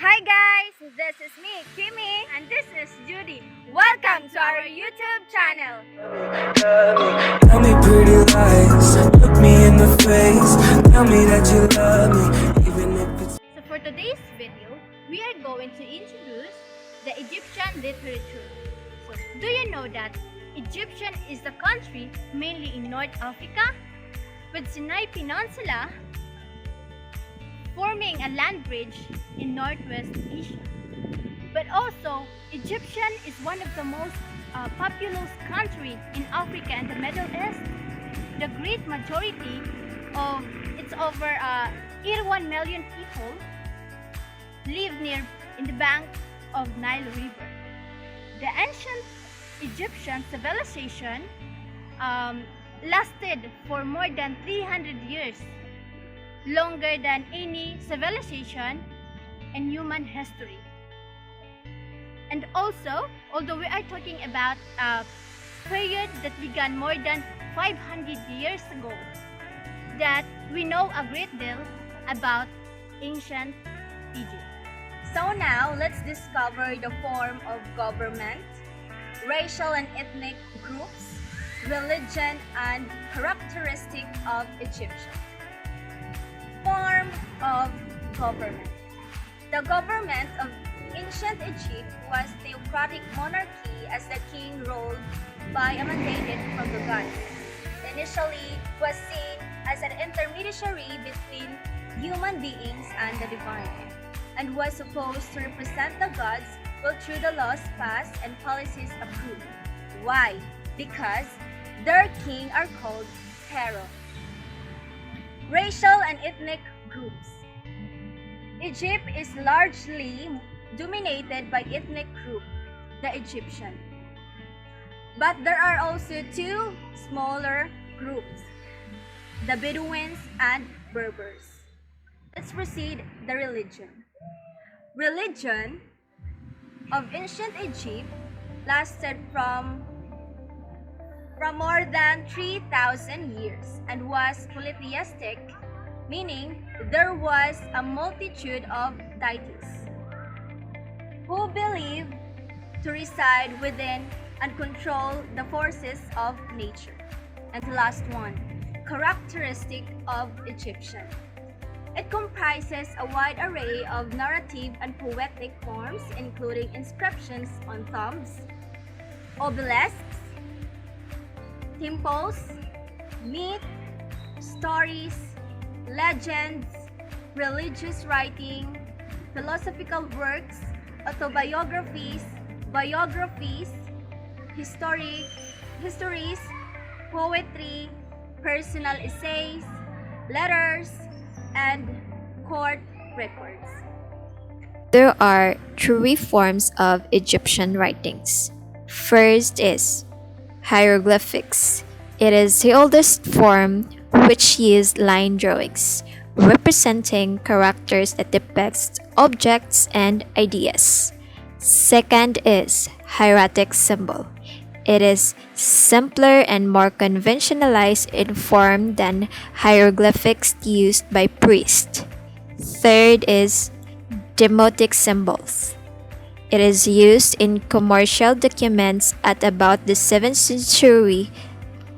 Hi guys, this is me, Kimi, and this is Judy. Welcome to our YouTube channel. Tell me pretty lies, look me in the face. Tell me that you love me, even if it's So for today's video, we are going to introduce the Egyptian literature. So do you know that Egyptian is the country mainly in North Africa, with Sinai Peninsula forming a land bridge in Northwest Asia. But also, Egyptian is one of the most populous countries in Africa and the Middle East. The great majority of it's over 81 million people live near in the bank of Nile River. The ancient Egyptian civilization lasted for more than 300 years, longer than any civilization in human history. And also, although we are talking about a period that began more than 500 years ago, that we know a great deal about ancient Egypt. So now, let's discover the form of government, racial and ethnic groups, religion, and characteristic of Egyptian. Form of government. The government of ancient Egypt was theocratic monarchy as the king ruled by a mandate from the gods. Initially was seen as an intermediary between human beings and the divine, and was supposed to represent the gods while through the laws passed and policies approved. Why? Because their king are called pharaoh. Racial and ethnic groups. Egypt is largely dominated by ethnic group, the Egyptian. But there are also two smaller groups, the Bedouins and Berbers. Let's proceed the religion. Religion of ancient Egypt lasted from more than 3,000 years and was polytheistic, meaning there was a multitude of deities who believed to reside within and control the forces of nature. And the last one, characteristic of Egyptian. It comprises a wide array of narrative and poetic forms, including inscriptions on tombs, obelisks, temples, myth, stories, legends, religious writing, philosophical works, autobiographies, biographies, histories, poetry, personal essays, letters, and court records. There are three forms of Egyptian writings. First is hieroglyphics. It is the oldest form, which uses line drawings representing characters that depict objects and ideas. Second is hieratic symbol. It is simpler and more conventionalized in form than hieroglyphics used by priests. Third is demotic symbols. It is used in commercial documents at about the 7th century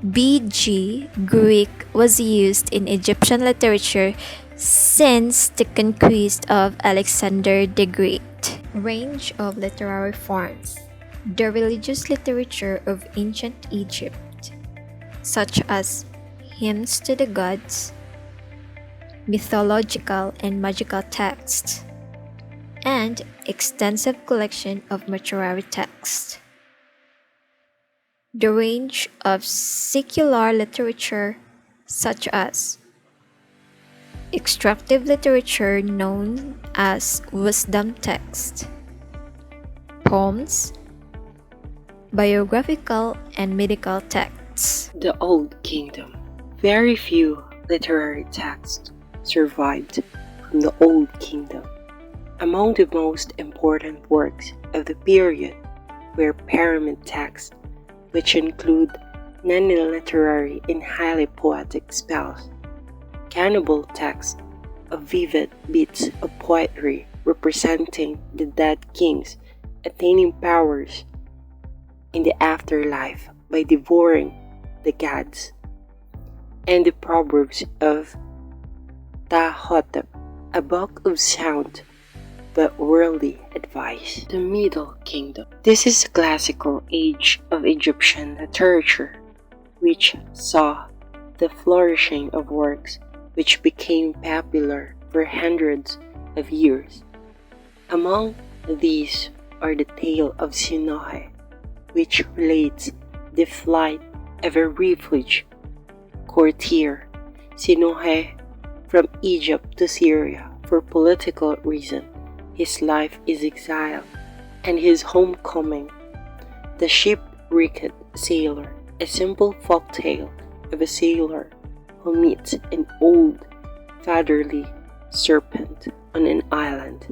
BG. Greek was used in Egyptian literature since the conquest of Alexander the Great. Range of literary forms. The religious literature of ancient Egypt, such as hymns to the gods, mythological and magical texts, and extensive collection of mortuary texts. The range of secular literature, such as extractive literature known as wisdom texts, poems, biographical and medical texts. The Old Kingdom. Very few literary texts survived from the Old Kingdom. Among the most important works of the period were pyramid texts, which include non-literary and highly poetic spells, cannibal texts of vivid bits of poetry, representing the dead kings attaining powers in the afterlife by devouring the gods, and the Proverbs of Tahotep, a book of sound but worldly advice. The Middle Kingdom. This is a classical age of Egyptian literature, which saw the flourishing of works which became popular for hundreds of years. Among these are the Tale of Sinohe, which relates the flight of a refuge courtier, Sinohe, from Egypt to Syria for political reason. His life is exile and his homecoming. The Shipwrecked Sailor, a simple folk tale of a sailor who meets an old fatherly serpent on an island,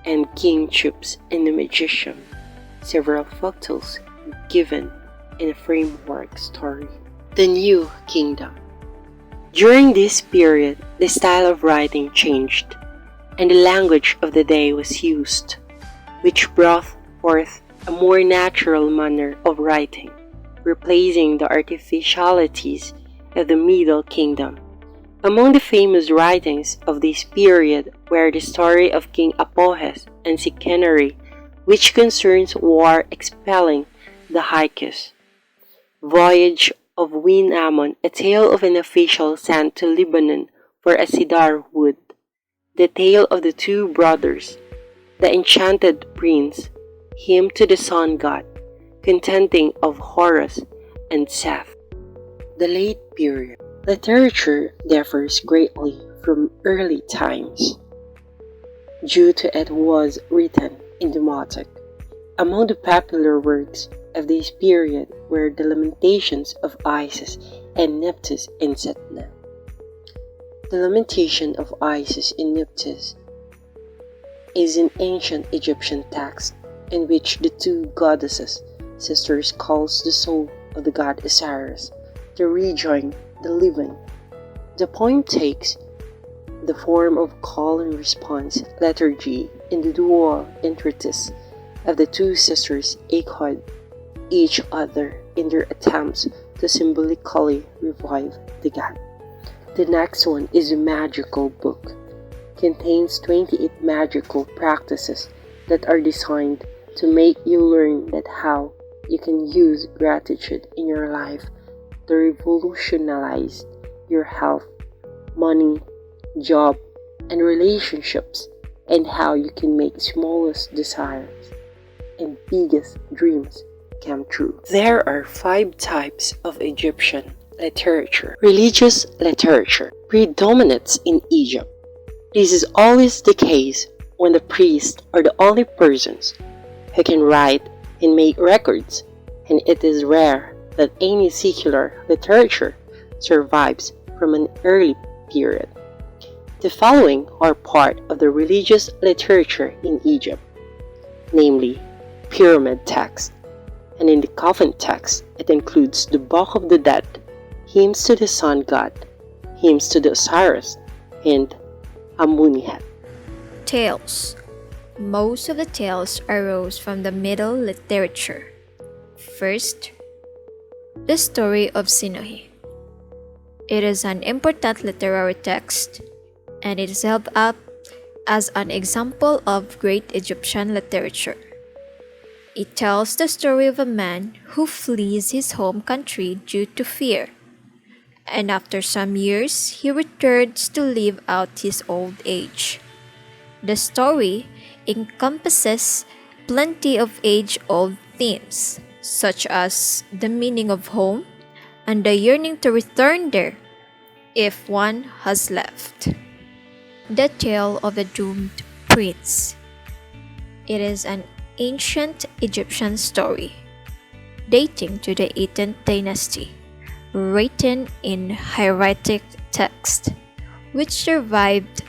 and King Chips and the Magician, several folktales given in a framework story. The New Kingdom. During this period, the style of writing changed, and the language of the day was used, which brought forth a more natural manner of writing, replacing the artificialities of the Middle Kingdom. Among the famous writings of this period were the story of King Apohes and Sikeneri, which concerns war expelling the Hyksos, Voyage of Winamon, a tale of an official sent to Lebanon for a cedar wood, the tale of the two brothers, the enchanted prince, hymn to the sun god, contenting of Horus and Seth. The late period. Literature differs greatly from early times due to it was written in Demotic. Among the popular works of this period were the Lamentations of Isis and Nephthys in Setna. The Lamentation of Isis in Nephthys is an ancient Egyptian text in which the two goddesses, sisters, calls the soul of the god Osiris to rejoin the living. The poem takes the form of call and response liturgy in the dual entreaties of the two sisters echoed each other in their attempts to symbolically revive the god. The next one is a magical book. Contains 28 magical practices that are designed to make you learn that how you can use gratitude in your life to revolutionize your health, money, job, and relationships, and how you can make smallest desires and biggest dreams come true. There are 5 types of Egyptian literature. Religious literature predominates in Egypt. This is always the case when the priests are the only persons who can write and make records, and it is rare that any secular literature survives from an early period. The following are part of the religious literature in Egypt, namely pyramid text, and in the coffin text it includes the Book of the Dead, hymns to the sun god, hymns to the Osiris, and Amunihet. Tales. Most of the tales arose from the Middle literature. First, the story of Sinohe. It is an important literary text, and it is held up as an example of great Egyptian literature. It tells the story of a man who flees his home country due to fear, and after some years he returns to live out his old age. The story encompasses plenty of age-old themes, such as the meaning of home and the yearning to return there if one has left. The Tale of the Doomed Prince. It is an ancient Egyptian story dating to the 18th dynasty, written in hieratic text, which survived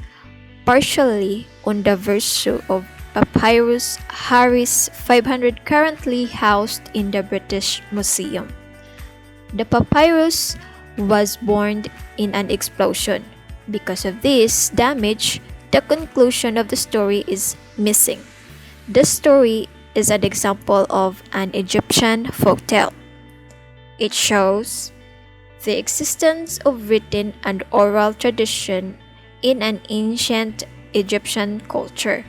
partially on the verso of Papyrus Harris 500 currently housed in the British Museum. The papyrus was burned in an explosion. Because of this damage, the conclusion of the story is missing. This story is an example of an Egyptian folktale. It shows the existence of written and oral tradition in an ancient Egyptian culture.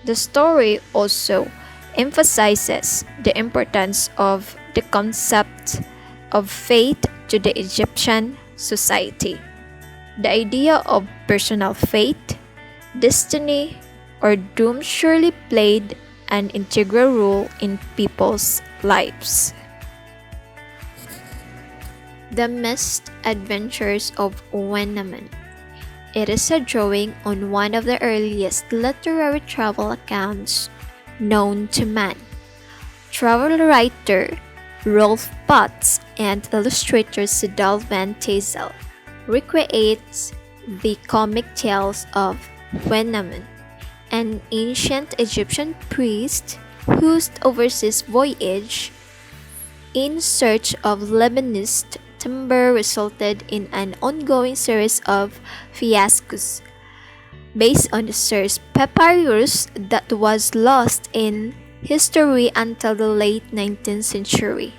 The story also emphasizes the importance of the concept of fate to the Egyptian society. The idea of personal fate, destiny, or doom surely played an integral role in people's lives. The Mist Adventures of Wenamun. It is a drawing on one of the earliest literary travel accounts known to man. Travel writer Rolf Potts and illustrator Sidal van Tassel recreates the comic tales of Wenamun, an ancient Egyptian priest whose overseas voyage in search of Lebanese timber resulted in an ongoing series of fiascos based on the source papyrus that was lost in history until the late 19th century.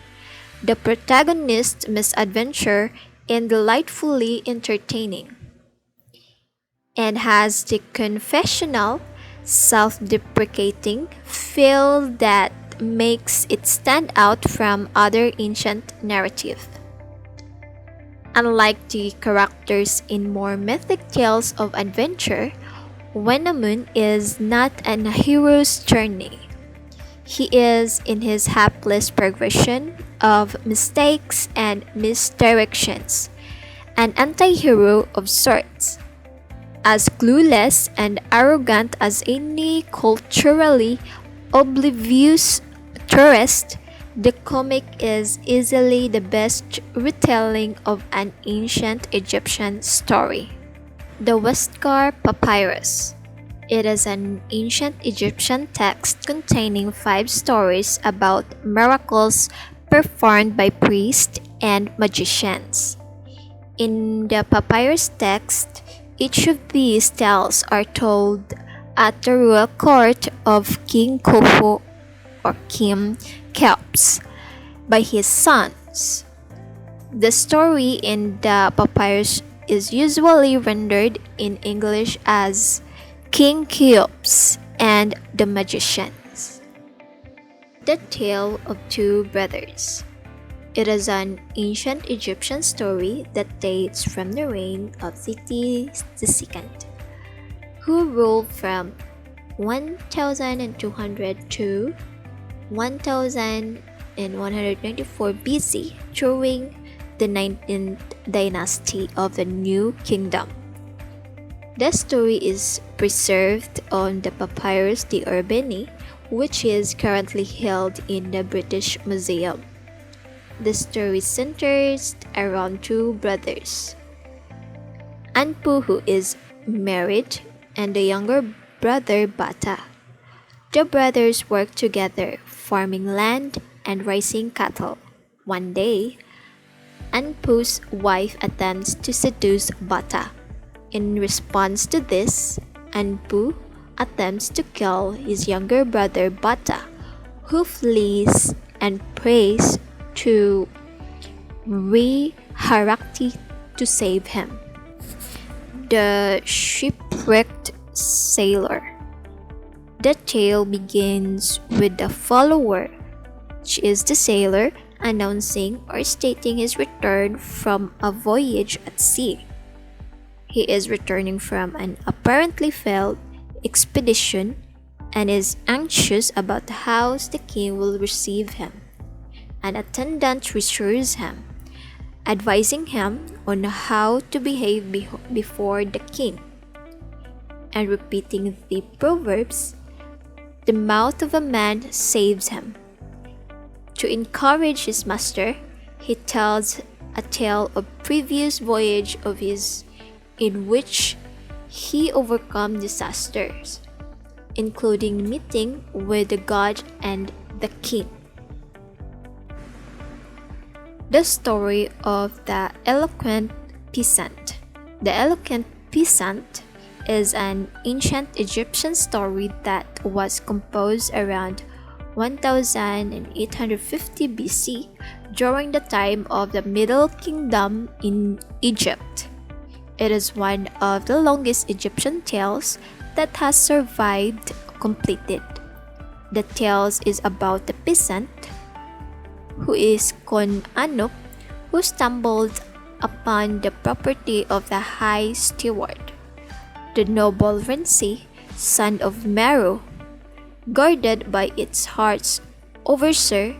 The protagonist's misadventure is delightfully entertaining and has the confessional, self-deprecating feel that makes it stand out from other ancient narratives. Unlike the characters in more mythic tales of adventure, Wenamun is not an hero's journey. He is in his hapless progression of mistakes and misdirections, an anti-hero of sorts. As clueless and arrogant as any culturally oblivious tourist, the comic is easily the best retelling of an ancient Egyptian story. The Westgar Papyrus. It is an ancient Egyptian text containing 5 stories about miracles performed by priests and magicians. In the papyrus text, each of these tales are told at the royal court of King Khufu or King Kheops by his sons. The story in the papyrus is usually rendered in English as King Kheops and the Magicians. The Tale of Two Brothers. It is an ancient Egyptian story that dates from the reign of Seti II, who ruled from 1200 to 1194 BC during the 19th dynasty of the New Kingdom. The story is preserved on the Papyrus de Urbeni, which is currently held in the British Museum. The story centers around 2 brothers, Anpu, who is married, and the younger brother Bata. The brothers work together, farming land and raising cattle. One day, Anpu's wife attempts to seduce Bata. In response to this, Anpu attempts to kill his younger brother Bata, who flees and prays to Harakti to save him. The Shipwrecked Sailor. The tale begins with the follower, which is the sailor, announcing or stating his return from a voyage at sea. He is returning from an apparently failed expedition and is anxious about how the king will receive him. An attendant reassures him, advising him on how to behave before the king, and repeating the proverbs, "The mouth of a man saves him." To encourage his master, he tells a tale of previous voyage of his in which he overcome disasters, including meeting with the god and the king. The story of the eloquent peasant. The eloquent peasant is an ancient Egyptian story that was composed around 1850 BC during the time of the Middle Kingdom in Egypt. It is one of the longest Egyptian tales that has survived completed. The tales is about the peasant who is Kon Anuk who stumbled upon the property of the high steward, the noble Renzi, son of Meru, guarded by its heart's overseer,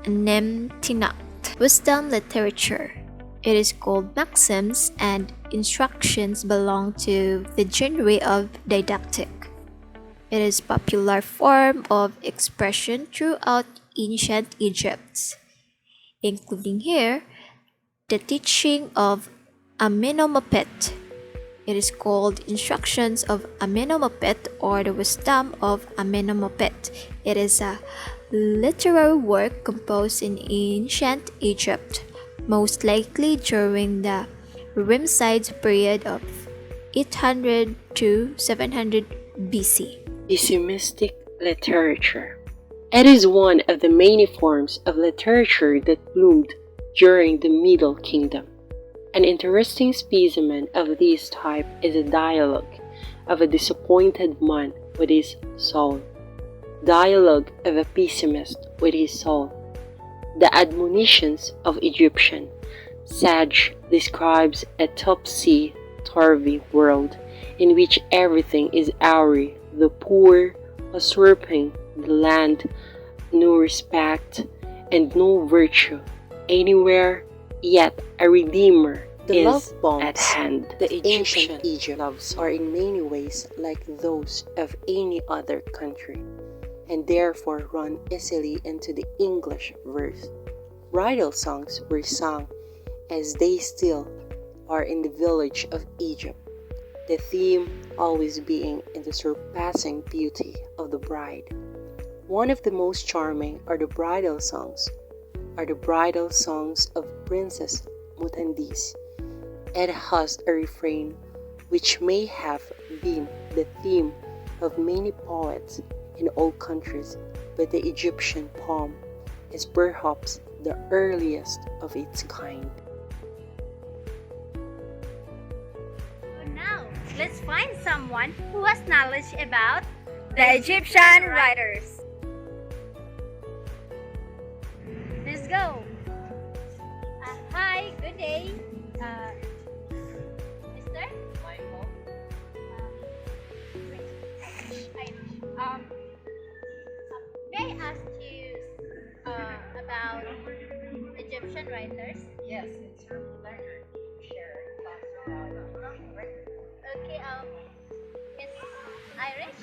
Nemtinat. Wisdom literature. It is called maxims and instructions belong to the genre of didactic. It is popular form of expression throughout ancient Egypt, including here the teaching of Amenemopet. It is called Instructions of Amenemopet or the Wisdom of Amenemopet. It is a literary work composed in ancient Egypt, most likely during the Ramesside period of 800 to 700 BC. Pessimistic literature. It is one of the many forms of literature that bloomed during the Middle Kingdom. An interesting specimen of this type is a dialogue of a disappointed man with his soul. Dialogue of a pessimist with his soul. The Admonitions of Egyptian. Sage describes a topsy-turvy world in which everything is awry, the poor usurping the land, no respect and no virtue anywhere, yet a redeemer The is love bombs at hand. the Ancient Egyptian Egypt loves are in many ways like those of any other country, and therefore run easily into the English verse. Bridal songs were sung, as they still are in the village of Egypt, the theme always being in the surpassing beauty of the bride. One of the most charming are the bridal songs of Princess Mutandis. It has a refrain which may have been the theme of many poets in all countries, but the Egyptian poem is perhaps the earliest of its kind. So now, let's find someone who has knowledge about the Egyptian writers. Let's go. Hi, good day. Mister? Michael. May I ask you about Egyptian writers? Yes, it's your pleasure to share thoughts about Egyptian writers. Okay, Miss Irish,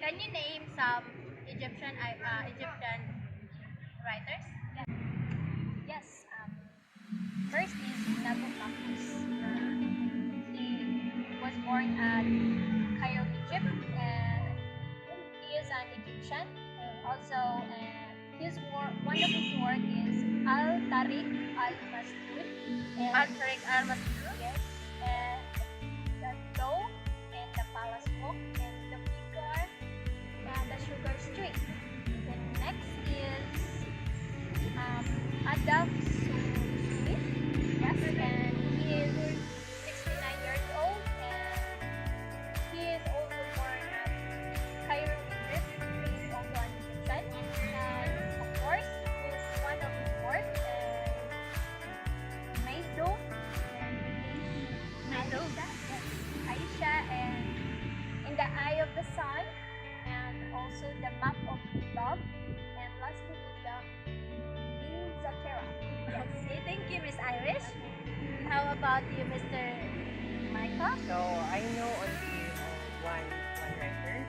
can you name some Egyptian writers? Yes. First is Nabokov. He was born at Cairo, Egypt, and he is an Egyptian. Also, one of his work is Al-Tariq Al-Masjid. Al-Tariq Al-Masjid. Yes. And the Dough and the Palace Book and the Figure and the Sugar Street. Then next is Adam Smith. Yes, and he is 69 years old, and he is also born at Cairo, Egypt. He is also an Egyptian, and of course, is one of his work, Maido, Aisha, and In the Eye of the Sun, and also the Map of Love, and lastly is the Zakera. Okay, thank you, Miss Irish. How about you, Mr. Michael? So I know only one writer.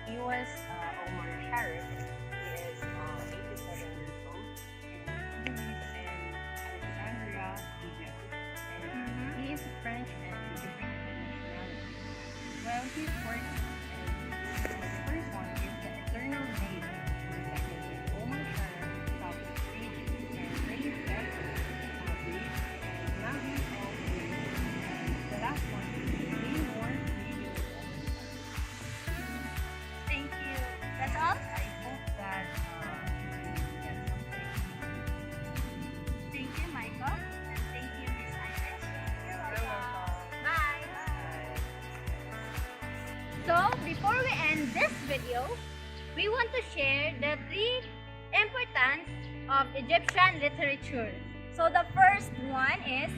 He was Omar Sharif. He is 87 years old. And he lives in Alexandria, Egypt. And he is French and Egyptian nationality. Well, his works, the first one is The Eternal Maid. The second is Omar Sharif stopped reading and raised vessels, belief, and knowledge of faith. And the last one is Leonore in this video, we want to share the three importance of Egyptian literature. So the first one is,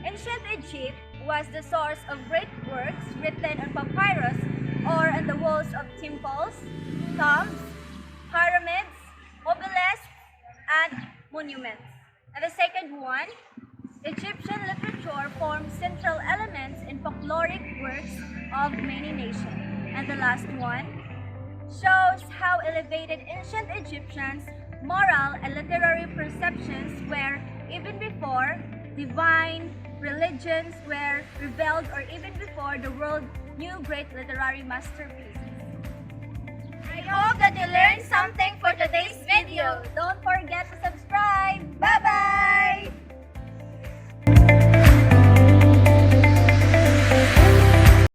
ancient Egypt was the source of great works written on papyrus or on the walls of temples, tombs, pyramids, obelisks, and monuments. And the second one, Egyptian literature forms central elements in folkloric works of many nations. And the last one shows how elevated ancient Egyptians' moral and literary perceptions were even before divine religions were revealed or even before the world knew great literary masterpieces.